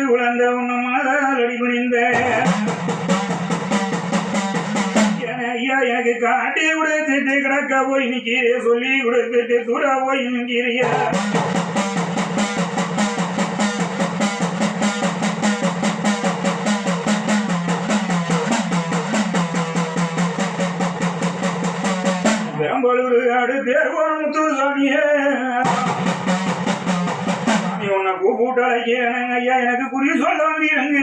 குழந்த உன்ன மனதால் அடி குனிந்த ஐயா எனக்கு காட்டி விடுத்துட்டு கிடக்க போய் நிக்கிற சொல்லி கொடுத்துட்டு தூர போய் நிற்கிறியா பெரம்பலூர் ஆடு பேர் முத்து சாமியே உன்னை கூப்பிட்டு அழைக்கிறேன் ஐயா எனக்கு குறி சொல்ல வந்தீங்க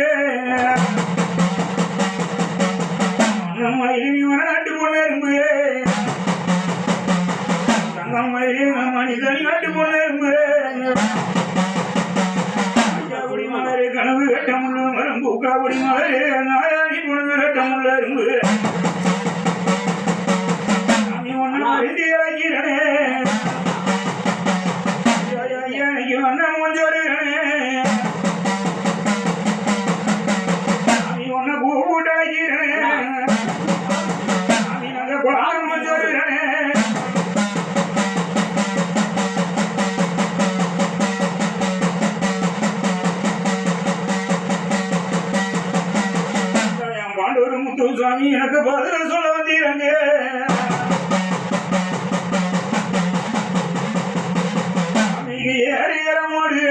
நாட்டு பொண்ணு இரும்பு தங்கம் மனிதன் நாட்டு பொண்ணு இரும்பு ஐயாபுடி மலரு கனவு கட்டமுள்ள மரம் பூக்காபுடி மலரு நாயாணி பொண்ணு கட்டமுள்ள இரும்பு நீ ஒன்னு அறிந்து இறக்கிறனே வண்ணம் கொஞ்சோருகிறனே நீ ஒன்ன கூப்பிட்டு அழைக்கிறனே குளாரம் கொஞ்சோருகிறனே பாண்டூர் முத்துசாமி எனக்கு பதில் சொல்ல வந்தீரங்க ஏறியரமோடு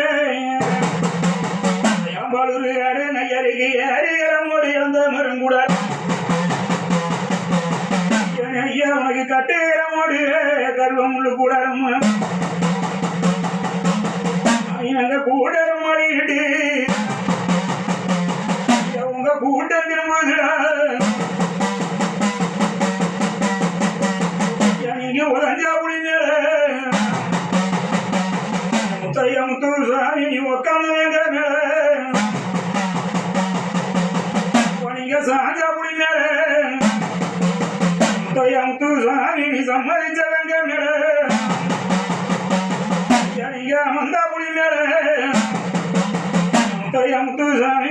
பாண்டூர் ஆடு நையருக்கு ஏறியரமோடு இழந்த மருங்கூட ஐயா உனக்கு கட்டுகிறமோடு கர்வம் உள்ள கூடாரம் அந்த கூடரம் மாறிட்டு உங்க கூட்டம் திரும்புதுடா நீங்க உதஞ்சா புடிங்க முத்தையா முத்து சாமி நீ உக்காந்தவங்க மேல நீங்க சாஞ்சா புடிங்க முத்தையா முத்து சாமி நீ சம்மதிச்சவங்க மேல நீங்க அமர்ந்தா புடிங்க முத்தையா முத்து சாமி